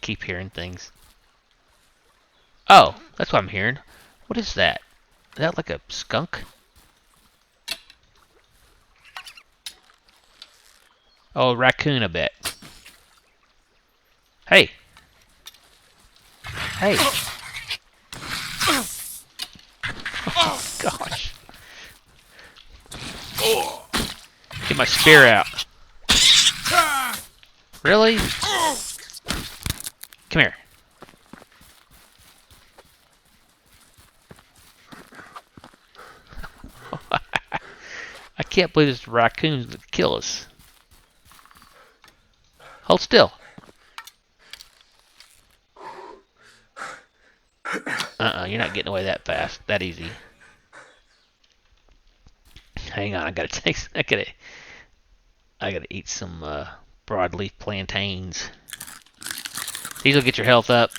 keep hearing things. Oh, that's what I'm hearing. What is that? Is that like a skunk? Oh, a raccoon, I bet. Hey. Hey. Oh, gosh. Get my spear out. Really? Come here. I can't believe this raccoon's gonna kill us. Hold still. You're not getting away that fast, that easy. Hang on, I gotta eat some broadleaf plantains. These will get your health up.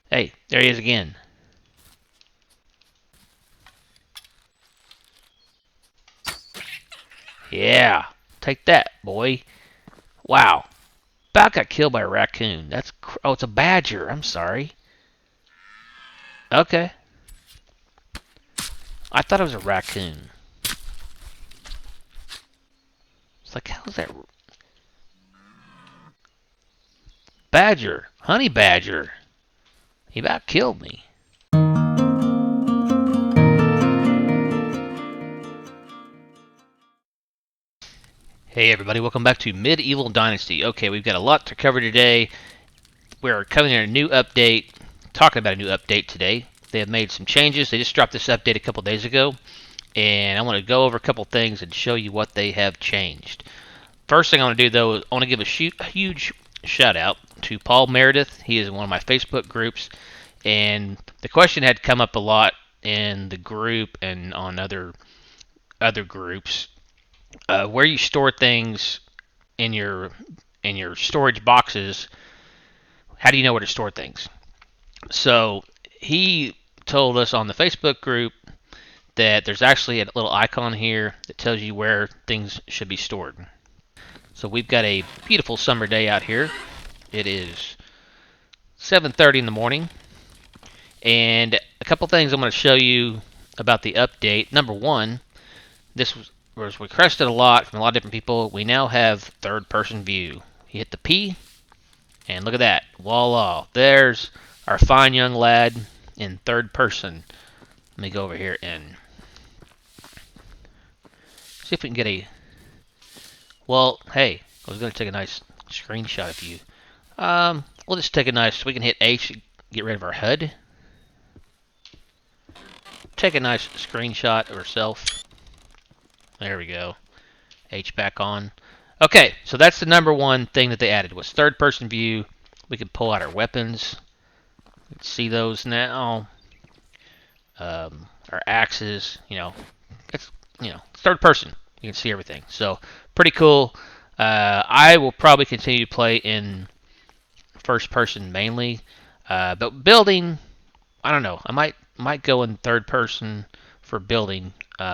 Hey, there he is again. Yeah, take that, boy. Wow. About got killed by a raccoon. Oh, it's a badger. I'm sorry. Okay. I thought it was a raccoon. It's like, how's that? Badger. Honey badger. He about killed me. Hey everybody, welcome back to Medieval Dynasty. Okay, we've got a lot to cover today. We're covering a new update, talking about a new update today. They have made some changes. They just dropped this update a couple days ago, and I want to go over a couple things and show you what they have changed. First thing I want to do, though, is I want to give a huge shout out to Paul Meredith. He is in one of my Facebook groups, and the question had come up a lot in the group and on other groups. Where you store things in your storage boxes, how do you know where to store things? So he told us on the Facebook group that there's actually a little icon here that tells you where things should be stored. So we've got a beautiful summer day out here. It is 7:30 in the morning, and a couple things I'm going to show you about the update. Number one, this was requested a lot from a lot of different people. We now have third-person view. You hit the P, and look at that. Voila. There's our fine young lad in third person. Let me go over here and see if we can get a... Well, hey, I was going to take a nice screenshot of you. We'll just take a nice... We can hit H to get rid of our HUD. Take a nice screenshot of ourselves. There we go. H back on. Okay, so that's the number one thing that they added was third-person view. We can pull out our weapons. See those now. Our axes. It's third person. You can see everything. So pretty cool. I will probably continue to play in first person mainly, but building, I don't know. I might go in third person for building.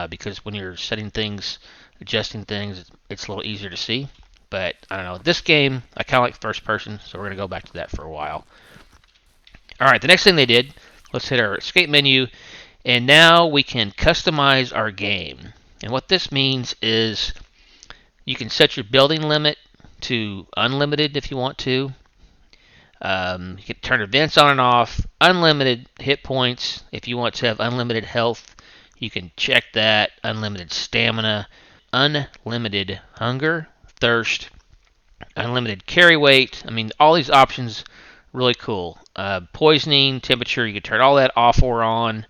Because when you're setting things, adjusting things, it's a little easier to see. But I don't know. This game, I kind of like first person, so we're going to go back to that for a while. Alright, the next thing they did, let's hit our escape menu, and now we can customize our game. And what this means is you can set your building limit to unlimited if you want to. You can turn events on and off, unlimited hit points if you want to have unlimited health. You can check that. Unlimited stamina, unlimited hunger, thirst, unlimited carry weight. I mean, all these options, really cool. Poisoning, temperature, you can turn all that off or on.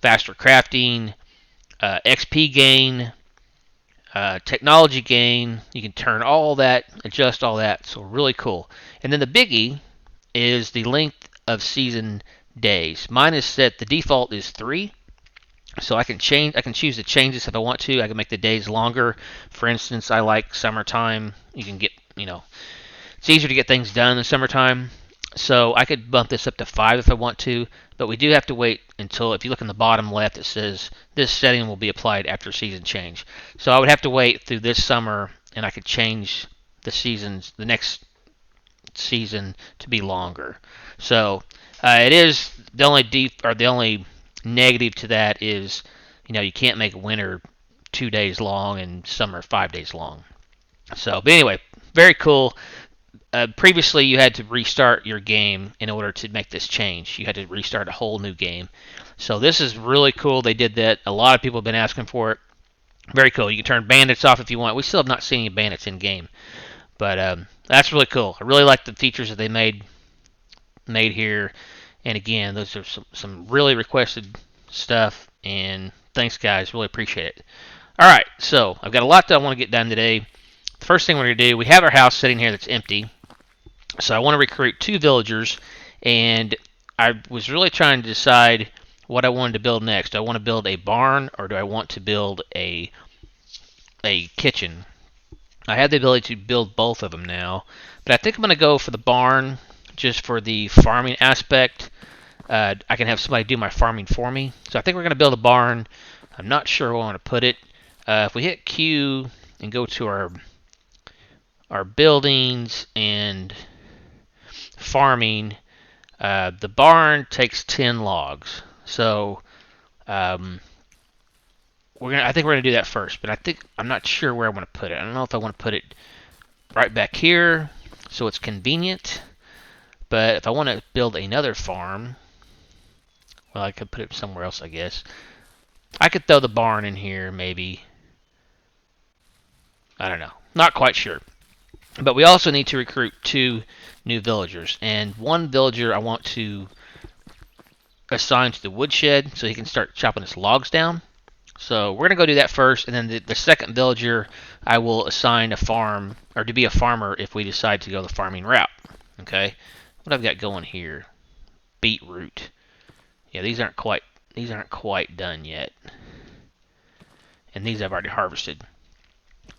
Faster crafting, XP gain, technology gain. You can turn all that, adjust all that. So really cool. And then the biggie is the length of season days. Mine is set, the default is 3. So I can choose to change this if I want to. I can make the days longer. For instance, I like summertime. You can get, it's easier to get things done in the summertime. So I could bump this up to 5 if I want to. But we do have to wait until, if you look in the bottom left, it says this setting will be applied after season change. So I would have to wait through this summer, and I could change the next season to be longer. So it is the only the only negative to that is, you can't make winter 2 days long and summer 5 days long. So, but anyway, very cool. Previously, you had to restart your game in order to make this change. You had to restart a whole new game. So this is really cool. They did that. A lot of people have been asking for it. Very cool. You can turn bandits off if you want. We still have not seen any bandits in game, but that's really cool. I really like the features that they made here. And again, those are some really requested stuff. And thanks, guys. Really appreciate it. All right, so I've got a lot that I want to get done today. The first thing we're going to do, we have our house sitting here that's empty. So I want to recruit 2 villagers, and I was really trying to decide what I wanted to build next. Do I want to build a barn, or do I want to build a kitchen? I have the ability to build both of them now, but I think I'm going to go for the barn just for the farming aspect. I can have somebody do my farming for me. So I think we're going to build a barn. I'm not sure where I want to put it. If we hit Q and go to our buildings and farming, the barn takes 10 logs. So I think we're gonna do that first, but I'm not sure where I want to put it. I don't know if I want to put it right back here so it's convenient. But if I want to build another farm, well, I could put it somewhere else, I guess. I could throw the barn in here, maybe. I don't know. Not quite sure. But we also need to recruit 2 new villagers. And 1 villager I want to assign to the woodshed so he can start chopping his logs down. So we're going to go do that first. And then the second villager I will assign a farm, or to be a farmer if we decide to go the farming route. Okay. What I've got going here? Beetroot. Yeah, these aren't quite done yet. And these I've already harvested.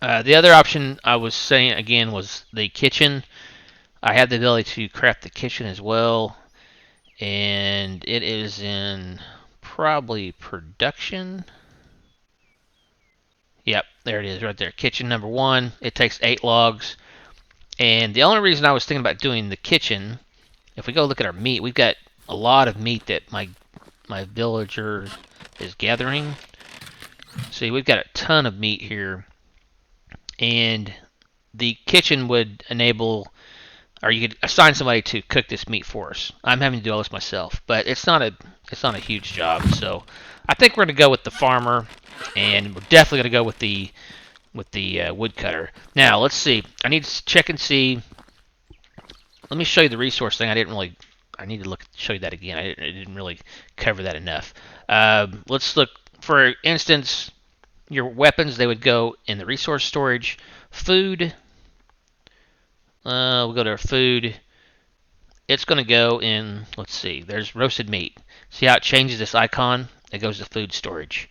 The other option I was saying again was the kitchen. I have the ability to craft the kitchen as well, and it is in probably production. Yep, there it is right there. Kitchen number 1. It takes 8 logs. And the only reason I was thinking about doing the kitchen, if we go look at our meat, we've got a lot of meat that my villager is gathering. See, we've got a ton of meat here. And the kitchen would enable, or you could assign somebody to cook this meat for us. I'm having to do all this myself, but it's not a huge job. So I think we're going to go with the farmer, and we're definitely going to go with the woodcutter. Now let's see. I need to check and see. Let me show you the resource thing. I need to show you that again. I didn't really cover that enough. Let's look. For instance, your weapons, they would go in the resource storage. Food, we'll go to our food. It's going to go in, let's see, there's roasted meat. See how it changes this icon? It goes to food storage.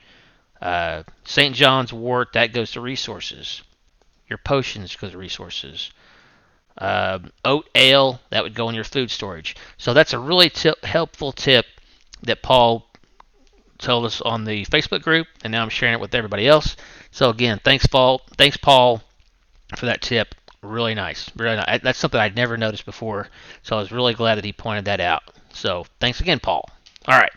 St. John's wort, that goes to resources. Your potions goes to resources. Oat ale, that would go in your food storage. So that's a really helpful tip that Paul told us on the Facebook group, and now I'm sharing it with everybody else. So again, thanks Paul for that tip. Really nice. Really nice. That's something I'd never noticed before, so I was really glad that he pointed that out. So thanks again, Paul. All right,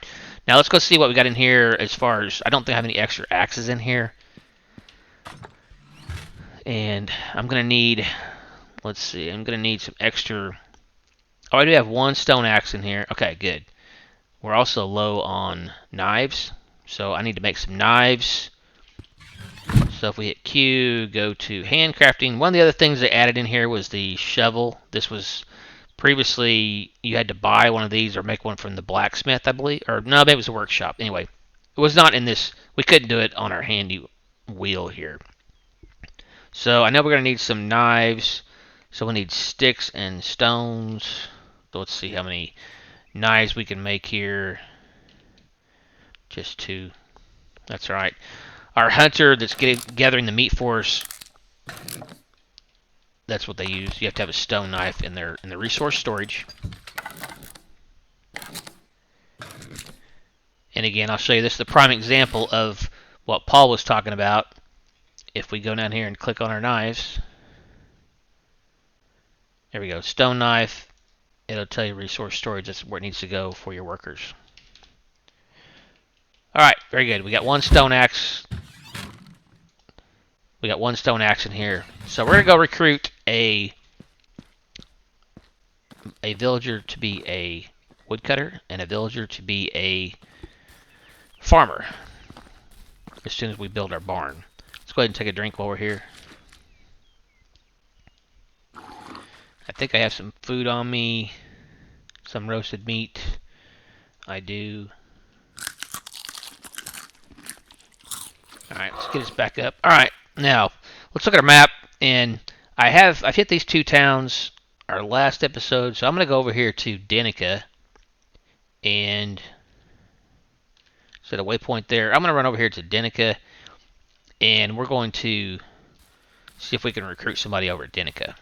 now let's go see what we got in here. As far as, I don't think I have any extra axes in here, and I'm gonna need, let's see, I'm gonna need some extra. Oh, I do have 1 stone axe in here. Okay, good. We're also low on knives, so I need to make some knives. So if we hit Q, go to handcrafting. One of the other things they added in here was the shovel. This was previously, you had to buy one of these or make one from the blacksmith, I believe. Or no, maybe it was a workshop. Anyway, it was not in this. We couldn't do it on our handy wheel here. So I know we're going to need some knives. So we need sticks and stones. So let's see how many knives we can make here. Just 2. That's right. Our hunter that's gathering the meat for us, that's what they use. You have to have a stone knife in the resource storage. And again, I'll show you, this is the prime example of what Paul was talking about. If we go down here and click on our knives, There we go. Stone knife. It'll tell you resource storage. That's where it needs to go for your workers. Alright, very good. We got one stone axe. We got one stone axe in here. So we're going to go recruit a villager to be a woodcutter and a villager to be a farmer as soon as we build our barn. Let's go ahead and take a drink while we're here. I think I have some food on me. Some roasted meat. I do. Alright, let's get us back up. Alright, now, let's look at our map. And I've hit these two towns our last episode, so I'm going to go over here to Danica. And set a waypoint there. I'm going to run over here to Danica. And we're going to see if we can recruit somebody over at Danica.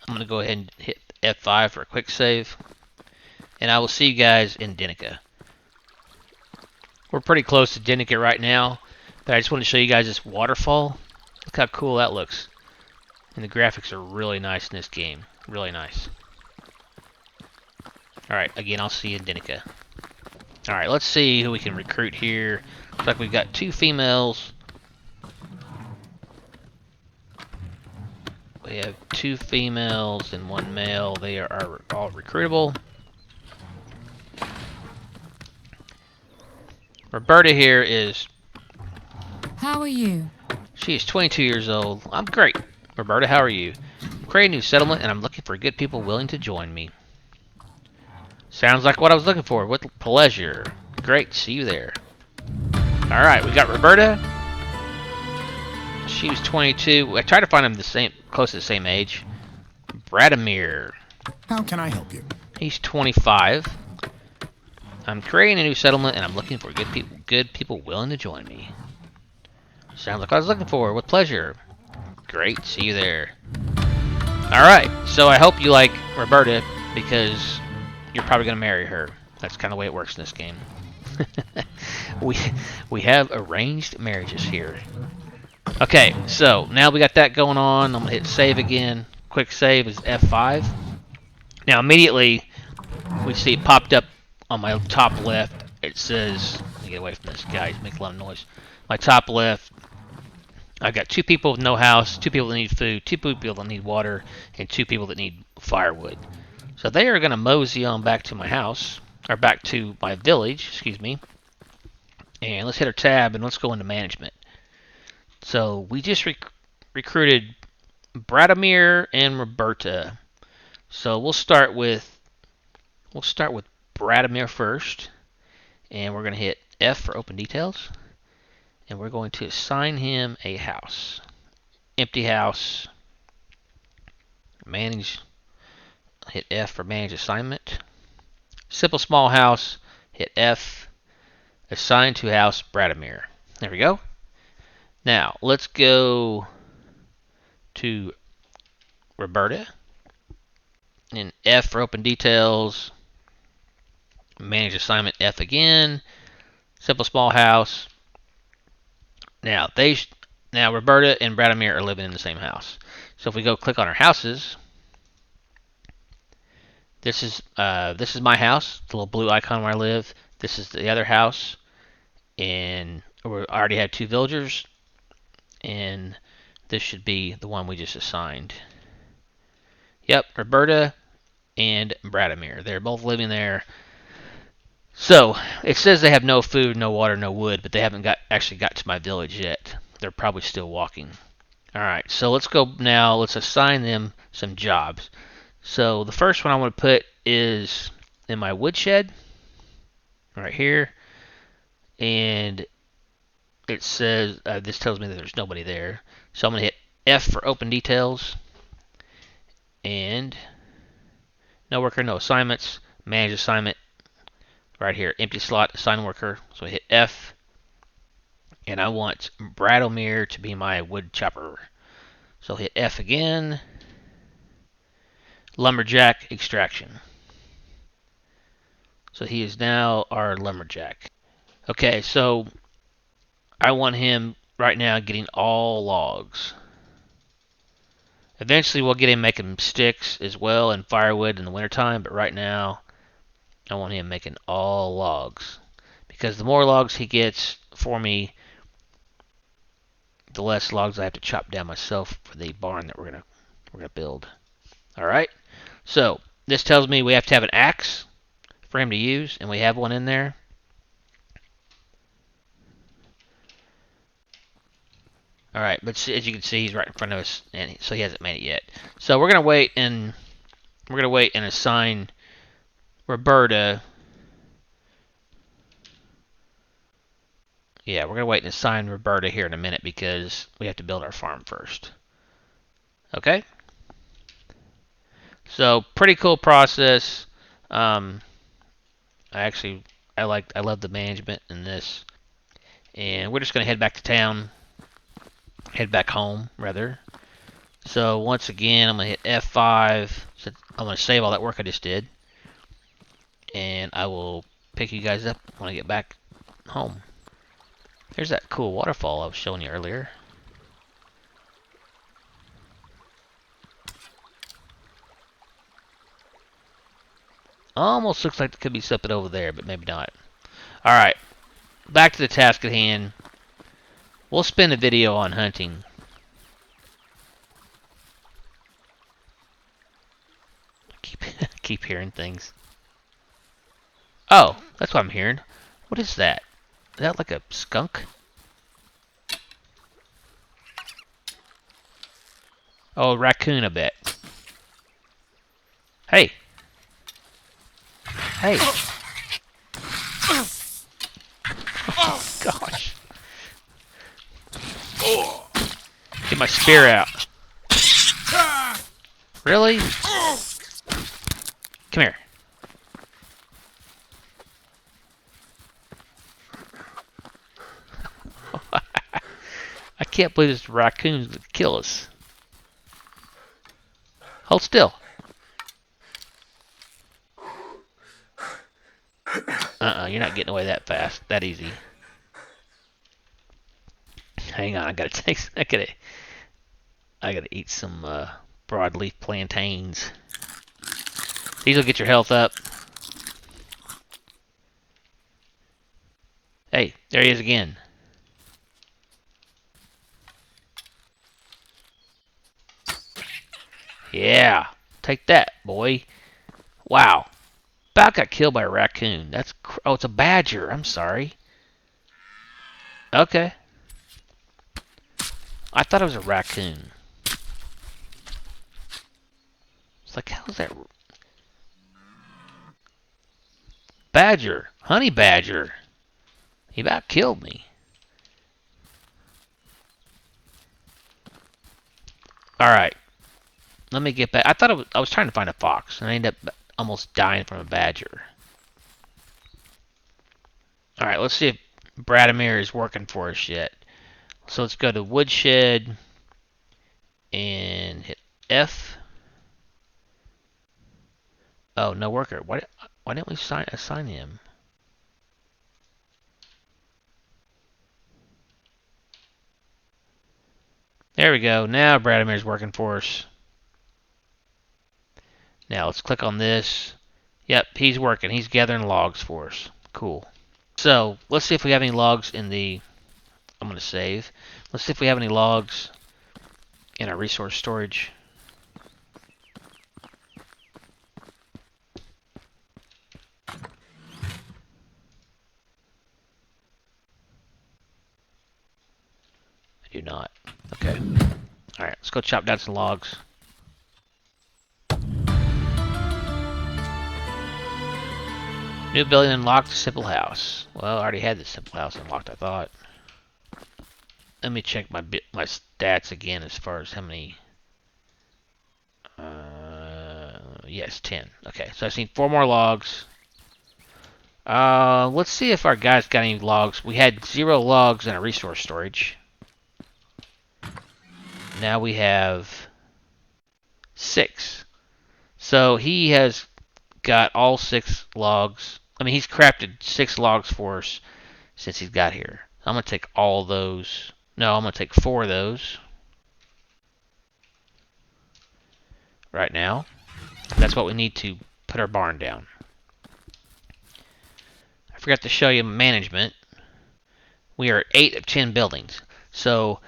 I'm going to go ahead and hit F5 for a quick save. And I will see you guys in Danica. We're pretty close to Danica right now. But I just want to show you guys this waterfall. Look how cool that looks. And the graphics are really nice in this game. Really nice. Alright, again, I'll see you in Danica. Alright, let's see who we can recruit here. Looks like we've got 2 females. We have 2 females and 1 male. They are all recruitable. Roberta here is... How are you? She is 22 years old. I'm great. Roberta, how are you? I'm creating a new settlement and I'm looking for good people willing to join me. Sounds like what I was looking for. With pleasure. Great, see you there. Alright, we got Roberta. She was 22. I tried to find him close to the same age. Bradimir. How can I help you? He's 25. I'm creating a new settlement and I'm looking for good people willing to join me. Sounds like what I was looking for. With pleasure. Great, see you there. Alright, so I hope you like Roberta because you're probably going to marry her. That's kind of the way it works in this game. we have arranged marriages here. Okay, so now we got that going on. I'm going to hit save again. Quick save is F5. Now immediately we see it popped up on my top left. It says, let me get away from this guy, he's making a lot of noise. My top left, I've got 2 people with no house, 2 people that need food, 2 people that need water, and 2 people that need firewood. So they are going to mosey on back to my house, or back to my village, excuse me. And let's hit our tab and let's go into management. So we just recruited Bradimir and Roberta. So we'll start with Bradimir first, and we're going to hit F for open details, and we're going to assign him a house. Empty house. Manage. Hit F for manage assignment. Simple small house. Hit F. Assign to house Bradimir. There we go. Now let's go to Roberta. And F for open details. Manage assignment F again. Simple small house. Now Roberta and Bradimir are living in the same house. So if we go click on our houses, this is my house, the little blue icon where I live. This is the other house, and we already have 2 villagers, and this should be the one we just assigned. Yep, Roberta and Bradimir. They're both living there. So it says they have no food, no water, no wood, but they haven't actually got to my village yet. They're probably still walking. Alright, so let's go now. Let's assign them some jobs. So the first one I want to put is in my woodshed, right here. And it says, this tells me that there's nobody there. So I'm going to hit F for open details. And no worker, no assignments. Manage assignment. Right here, empty slot, assign worker. So I hit F. And I want Bradimir to be my wood chopper. So I'll hit F again. Lumberjack extraction. So he is now our lumberjack. Okay, so I want him right now getting all logs. Eventually we'll get him making sticks as well and firewood in the wintertime, but right now I want him making all logs. Because the more logs he gets for me, the less logs I have to chop down myself for the barn that we're gonna build. Alright? So this tells me we have to have an axe for him to use, and we have one in there. Alright, but as you can see, he's right in front of us, and so he hasn't made it yet. So we're gonna wait and assign Roberta. Yeah, we're gonna wait and assign Roberta here in a minute because we have to build our farm first. Okay? So pretty cool process. I love the management in this, and we're just gonna head back to town. Head back home, rather. So once again, I'm going to hit F5. So I'm going to save all that work I just did. And I will pick you guys up when I get back home. There's that cool waterfall I was showing you earlier. Almost looks like there could be something over there, but maybe not. Alright, back to the task at hand. We'll spin a video on hunting. Keep hearing things. Oh, that's what I'm hearing. What is that? Is that like a skunk? Oh, a raccoon, I bet. Hey! Hey! Oh, gosh. Get my spear out. Really? Come here. I can't believe this raccoon's gonna kill us. Hold still. You're not getting away that fast, that easy. Hang on, I gotta eat some broadleaf plantains. These will get your health up. Hey, there he is again. Yeah, take that, boy. Wow. About got killed by a raccoon. Oh, it's a badger. I'm sorry. Okay. I thought it was a raccoon. It's like, how's that? Badger. Honey badger. He about killed me. Alright. Let me get back. I was trying to find a fox, and I ended up almost dying from a badger. Alright, let's see if Bradimir is working for us yet. So let's go to Woodshed and hit F. Oh, no worker. Why didn't we assign him? There we go. Now Bradimir's working for us. Now let's click on this. Yep, he's working. He's gathering logs for us. Cool. So let's see if we have any logs in the... I'm going to save. Let's see if we have any logs in our resource storage. I do not. Okay. Alright, let's go chop down some logs. New building unlocked, simple house. Well, I already had the simple house unlocked, I thought. Let me check my stats again as far as how many... yes, 10. Okay, so I've seen 4 more logs. Let's see if our guys got any logs. We had 0 logs in our resource storage. Now we have 6. So he has got all 6 logs. I mean, he's crafted 6 logs for us since he's got here. I'm going to take all those. No, I'm going to take 4 of those. right now. That's what we need to put our barn down. I forgot to show you management. We are at 8 of 10 buildings. So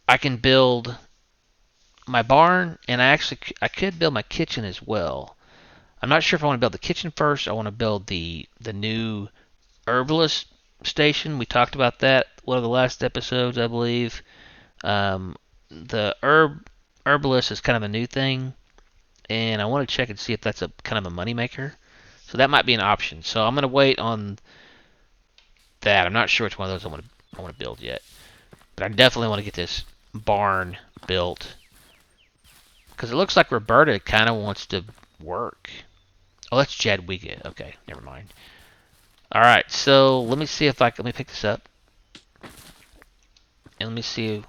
I can build my barn, and I could build my kitchen as well. I'm not sure if I want to build the kitchen first or I want to build the new herbalist station. We talked about that one of the last episodes, I believe. The herbalist is kind of a new thing, and I want to check and see if that's a kind of a moneymaker. So that might be an option. So I'm going to wait on that. I'm not sure which one of those I want to build yet, but I definitely want to get this barn built because it looks like Roberta kind of wants to work. Oh, that's Jadwiga. Okay, never mind. All right, so let me see if let me pick this up, and let me see.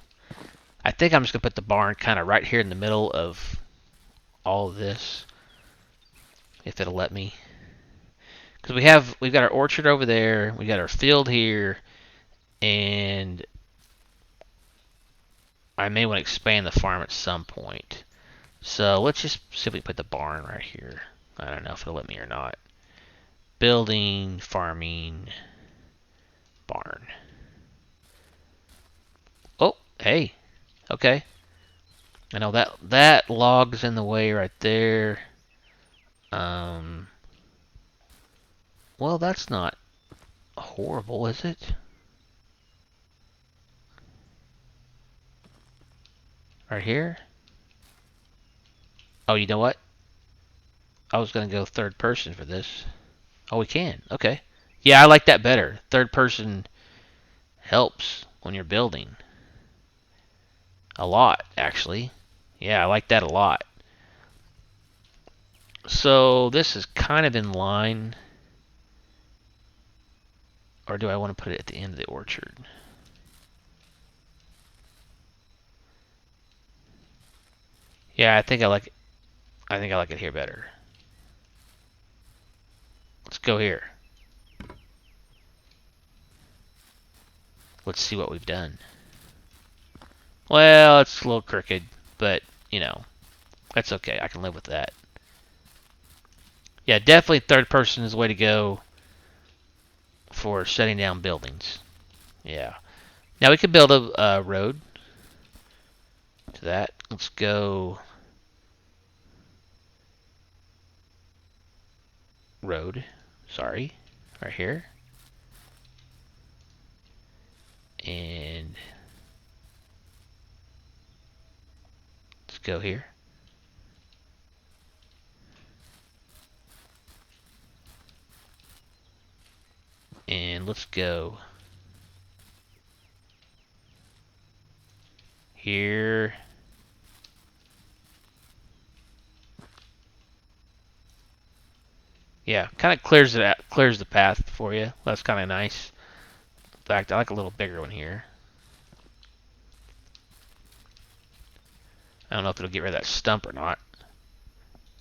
I think I'm just gonna put the barn kind of right here in the middle of all of this, if it'll let me. Because we've got our orchard over there, we got our field here, and I may want to expand the farm at some point. So let's just simply put the barn right here. I don't know if it'll let me or not. Building, farming, barn. Oh, hey. Okay. I know that log's in the way right there. Well, that's not horrible, is it? Right here? Oh, you know what? I was gonna go third person for this. Oh, we can. Okay. Yeah, I like that better. Third person helps when you're building. A lot, actually. Yeah, I like that a lot. So this is kind of in line. Or do I want to put it at the end of the orchard? Yeah, I think I like it here better. Let's go here. Let's see what we've done. Well, it's a little crooked, but, you know, that's okay. I can live with that. Yeah, definitely third person is the way to go for shutting down buildings. Yeah. Now we could build a road to that. Let's go road. Sorry. Right here. And let's go here. And let's go here. Yeah, kind of clears the path for you. That's kind of nice. In fact, I like a little bigger one here. I don't know if it'll get rid of that stump or not.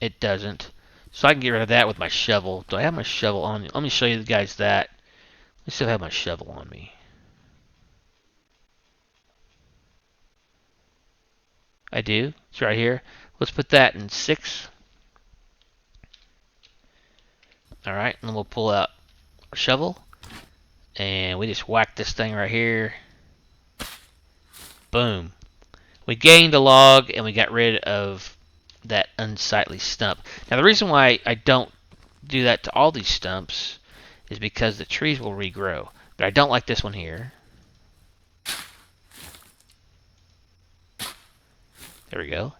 It doesn't. So I can get rid of that with my shovel. Do I have my shovel on me? Let me show you guys that. Let me see if I have my shovel on me. I do. It's right here. Let's put that in 6. Alright, and then we'll pull out our shovel. And we just whack this thing right here. Boom. We gained a log and we got rid of that unsightly stump. Now the reason why I don't do that to all these stumps is because the trees will regrow. But I don't like this one here. There we go.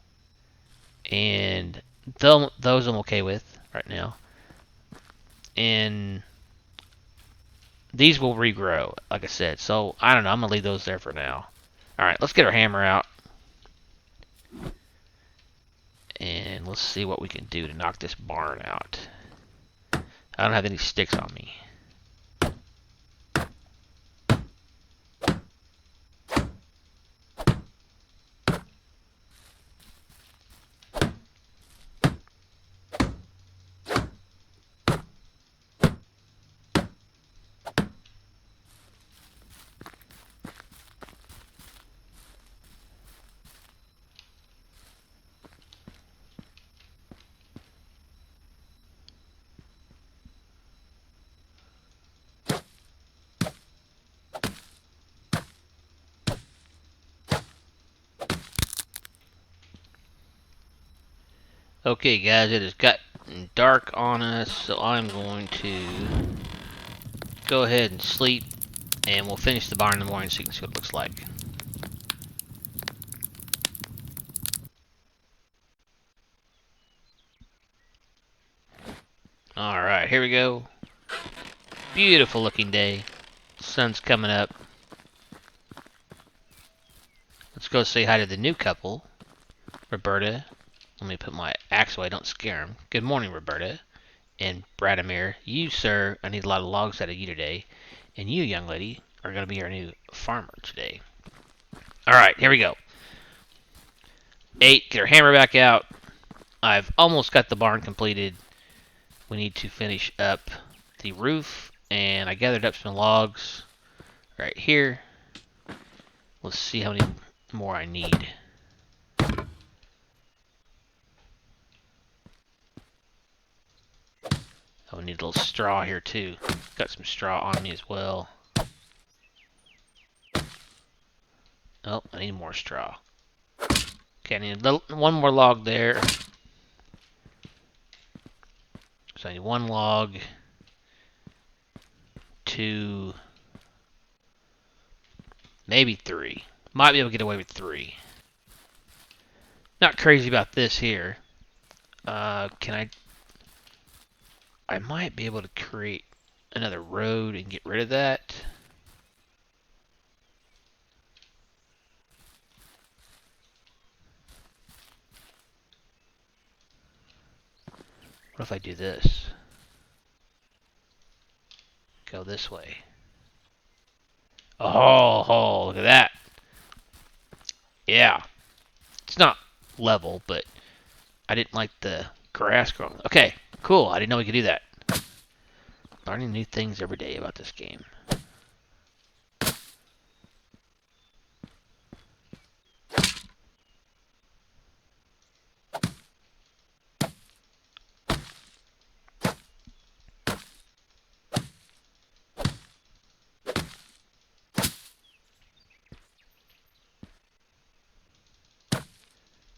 And those I'm okay with right now. And these will regrow, like I said. So, I don't know. I'm going to leave those there for now. Alright, let's get our hammer out. And let's see what we can do to knock this barn out. I don't have any sticks on me. Okay, guys, it has gotten dark on us, so I'm going to go ahead and sleep, and we'll finish the barn in the morning so you can see what it looks like. Alright, here we go. Beautiful looking day. Sun's coming up. Let's go say hi to the new couple, Roberta. Let me put my axe away, don't scare him. Good morning, Roberta. And Bradimir, you, sir, I need a lot of logs out of you today. And you, young lady, are going to be our new farmer today. Alright, here we go. 8, get our hammer back out. I've almost got the barn completed. We need to finish up the roof, and I gathered up some logs right here. Let's see how many more I need. Oh, I need a little straw here too. Got some straw on me as well. Oh, I need more straw. Okay, I need one more log there. So I need one log, 2, maybe 3. Might be able to get away with 3. Not crazy about this here. Can I might be able to create another road and get rid of that. What if I do this? Go this way. Oh, look at that. Yeah. It's not level, but I didn't like the grass growing. Okay, cool. I didn't know we could do that. Learning new things every day about this game.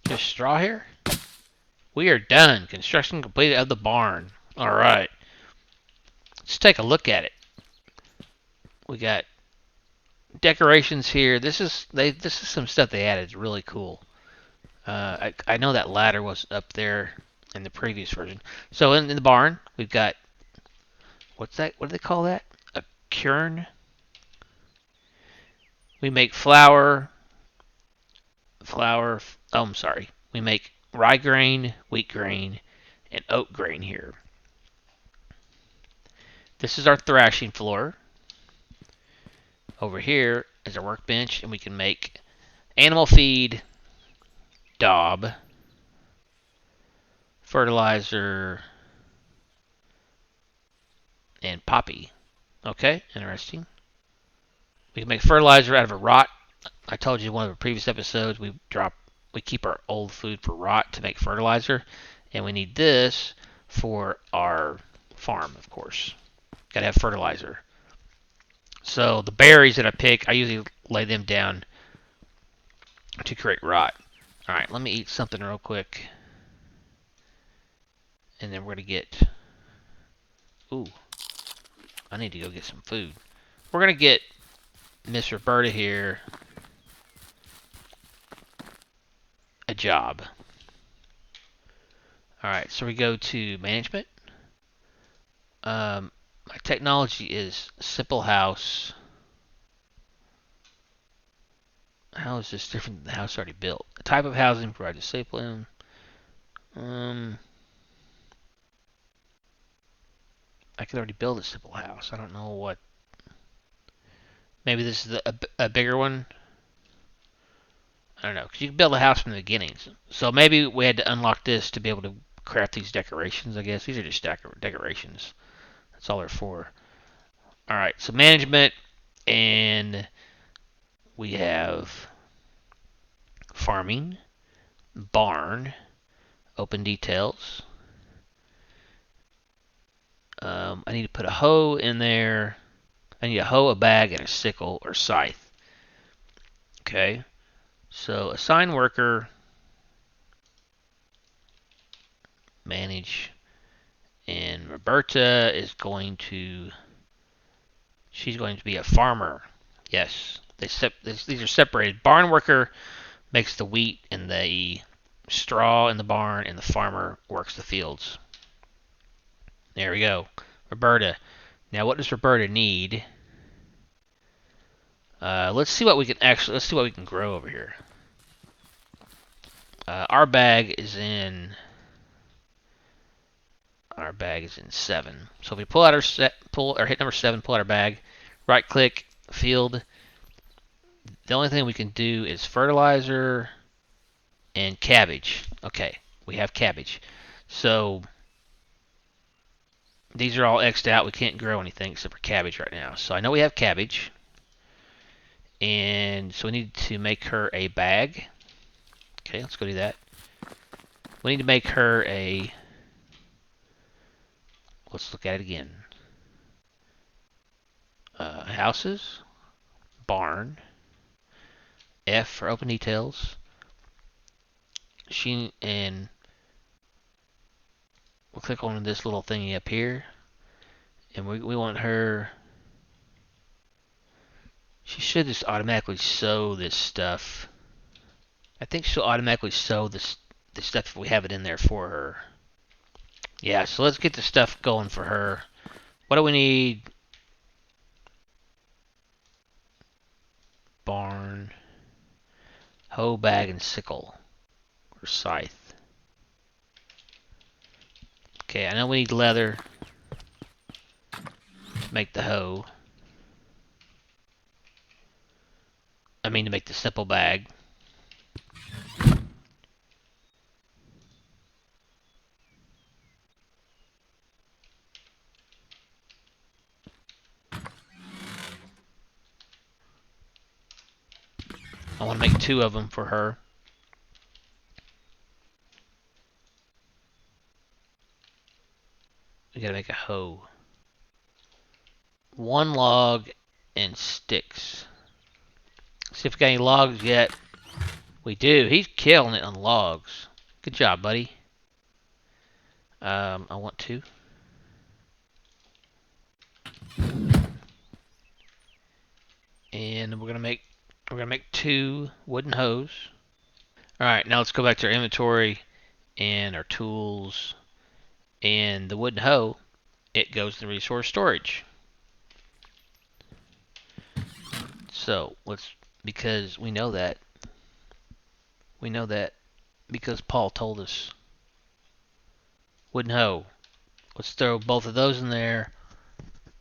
Just straw here? We are done. Construction completed of the barn. Alright. Let's take a look at it. We got decorations here. This is some stuff they added. It's really cool. I know that ladder was up there in the previous version. So in the barn, we've got, what's that? What do they call that? A quern. We make flour. Oh, I'm sorry. We make rye grain, wheat grain, and oat grain here. This is our thrashing floor. Over here is our workbench, and we can make animal feed, daub, fertilizer, and poppy. Okay, interesting. We can make fertilizer out of a rot. I told you in one of the previous episodes we keep our old food for rot to make fertilizer, and we need this for our farm, of course. Gotta have fertilizer. So the berries that I pick, I usually lay them down to create rot. Alright, let me eat something real quick. And then we're gonna get... Ooh. I need to go get some food. We're gonna get Miss Roberta here a job. Alright, so we go to management. My technology is simple house. How is this different than the house already built? The type of housing provides a safe plan. I could already build a simple house. I don't know what. Maybe this is a bigger one. I don't know, because you can build a house from the beginning. So maybe we had to unlock this to be able to craft these decorations, I guess. These are just decorations. That's all they're for. Alright, so management, and we have farming, barn, open details. I need to put a hoe in there. I need a hoe, a bag, and a sickle or scythe. Okay. So assign worker. manage. And Roberta is she's going to be a farmer. Yes, these are separated. Barn worker makes the wheat and the straw in the barn, and the farmer works the fields. There we go. Roberta. Now, what does Roberta need? Let's see what we can grow over here. Our bag is in 7. So if we pull out hit number 7, pull out our bag, right click, field. The only thing we can do is fertilizer and cabbage. Okay, we have cabbage. So these are all X'd out. We can't grow anything except for cabbage right now. So I know we have cabbage. And so we need to make her a bag. Okay, let's go do that. We need to make her a... Let's look at it again. Houses. Barn. F for open details. And we'll click on this little thingy up here. And we want her... She should just automatically sow this stuff. I think she'll automatically sow this stuff if we have it in there for her. Yeah, so let's get the stuff going for her. What do we need? Barn, hoe, bag, and sickle. Or scythe. Okay, I know we need leather to make the hoe. I mean to make the simple bag. I want to make 2 of them for her. We gotta make a hoe. 1 log and sticks. See if we got any logs yet. We do. He's killing it on logs. Good job, buddy. I want 2. And we're gonna make 2 wooden hoes. All right, now let's go back to our inventory and our tools and the wooden hoe. It goes to the resource storage. So because we know that because Paul told us. Wooden hoe. Let's throw both of those in there,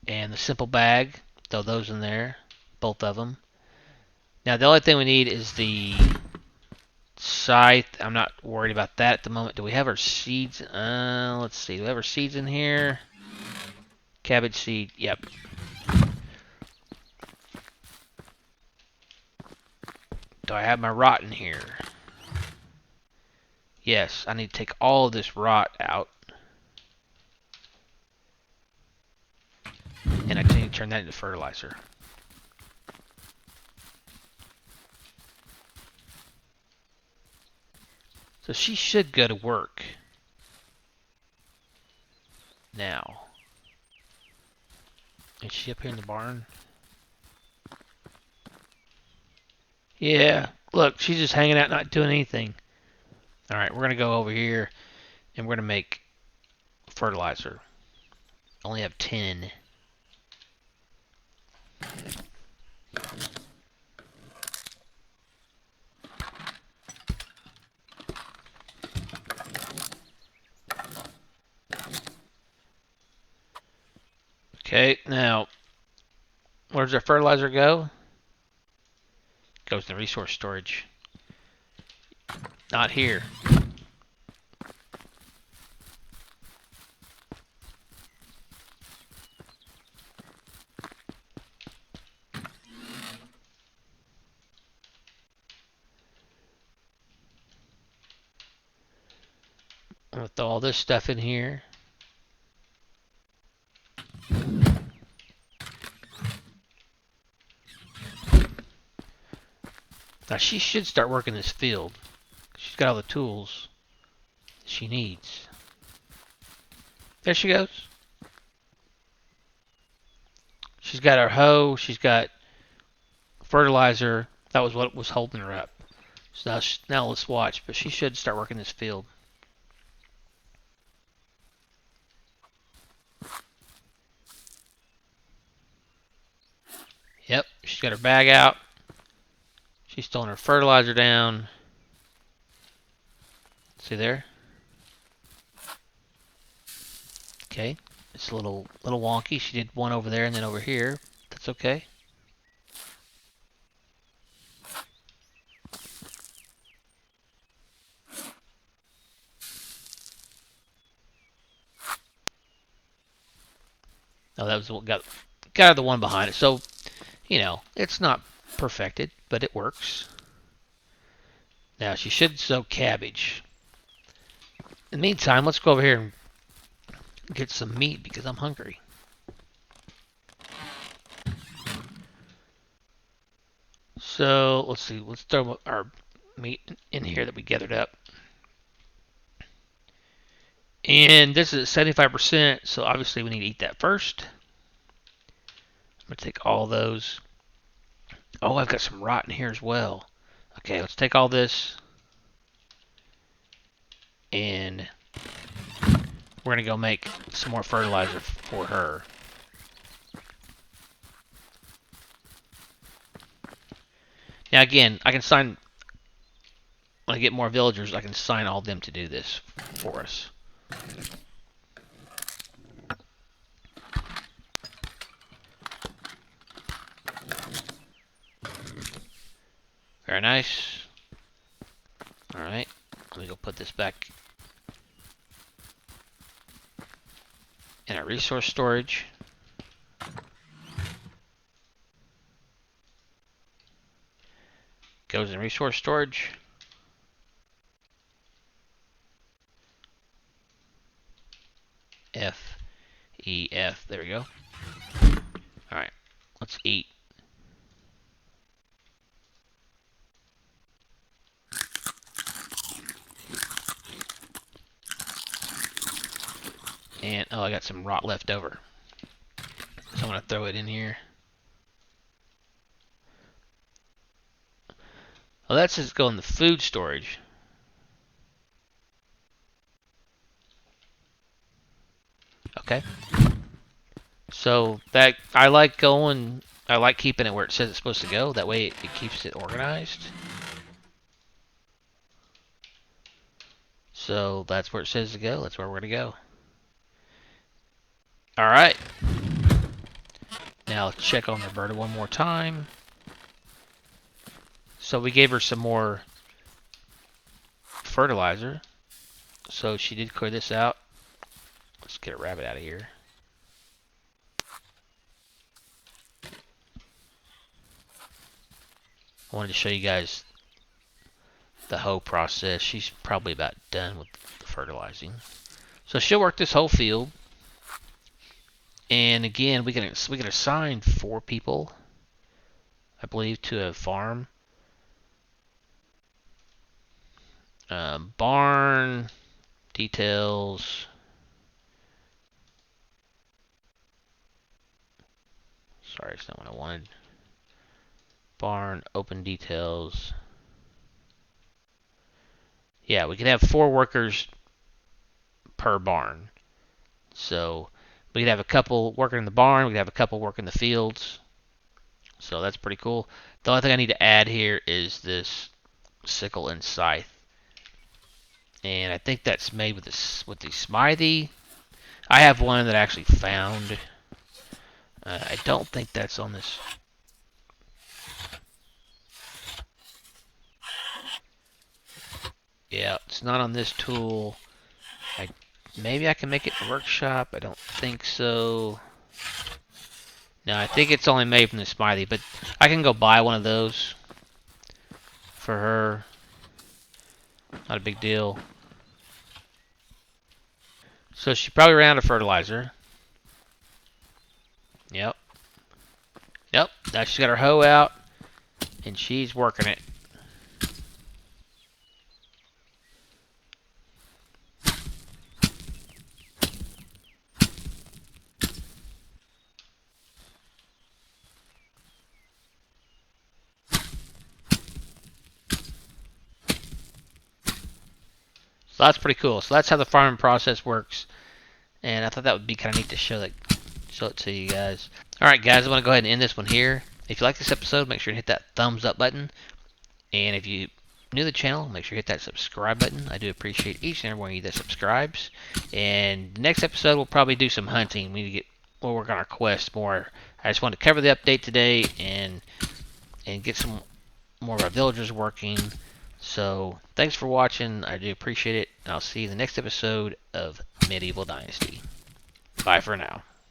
and the simple bag. Throw those in there, both of them. Now the only thing we need is the scythe. I'm not worried about that at the moment. Do we have our seeds? Let's see. Do we have our seeds in here? Cabbage seed. Yep. Do I have my rot in here? Yes, I need to take all of this rot out. And I need to turn that into fertilizer. So she should go to work. Now. Is she up here in the barn? Yeah, look, she's just hanging out, not doing anything. Alright, we're going to go over here, and we're going to make fertilizer. Only have 10. Okay, now, where does our fertilizer go? Goes to resource storage. Not here. I'm going to throw all this stuff in here. Now she should start working this field. She's got all the tools she needs. There she goes. She's got her hoe. She's got fertilizer. That was what was holding her up. So now let's watch. But she should start working this field. Yep, she's got her bag out. She's throwing her fertilizer down. See there? Okay, it's a little wonky. She did one over there and then over here. That's okay. Oh, that was what got her the one behind it. So, you know, it's not perfected, but it works. Now she should sow cabbage. In the meantime, let's go over here and get some meat because I'm hungry. So let's see. Let's throw our meat in here that we gathered up. And this is 75%, so obviously we need to eat that first. I'm going to take all those. Oh, I've got some rot in here as well. Okay, let's take all this. And we're going to go make some more fertilizer for her. Now again, I can sign, when I get more villagers, I can sign all of them to do this for us. Very nice. Alright, let me go put this back in our resource storage. Goes in resource storage. F, E, F. There we go. Alright, let's eat. And, oh, I got some rot left over. So I'm going to throw it in here. Oh, that says go in the food storage. Okay. So that I like keeping it where it says it's supposed to go. That way it keeps it organized. So that's where it says to go. That's where we're going to go. Alright. Now let's check on Roberta one more time. So we gave her some more fertilizer. So she did clear this out. Let's get a rabbit out of here. I wanted to show you guys the hoe process. She's probably about done with the fertilizing. So she'll work this whole field. And again, we can assign 4 people, I believe, to a farm. Barn details. Sorry, it's not what I wanted. Barn open details. Yeah, we can have 4 workers per barn. So we could have a couple working in the barn. We could have a couple working the fields. So that's pretty cool. The only thing I need to add here is this sickle and scythe. And I think that's made with the smithy. I have one that I actually found. I don't think that's on this. Yeah, it's not on this tool. Maybe I can make it in the workshop. I don't think so. No, I think it's only made from the smithy, but I can go buy one of those for her. Not a big deal. So she probably ran out of fertilizer. Yep. Yep. Now she's got her hoe out, and she's working it. So that's pretty cool. So that's how the farming process works. And I thought that would be kind of neat to show it to you guys. Alright guys, I'm going to go ahead and end this one here. If you like this episode, make sure to hit that thumbs up button. And if you new to the channel, make sure you hit that subscribe button. I do appreciate each and every one of you that subscribes. And the next episode, we'll probably do some hunting. We need to we'll work on our quest more. I just wanted to cover the update today and get some more of our villagers working. So thanks for watching. I do appreciate it. And I'll see you in the next episode of Medieval Dynasty. Bye for now.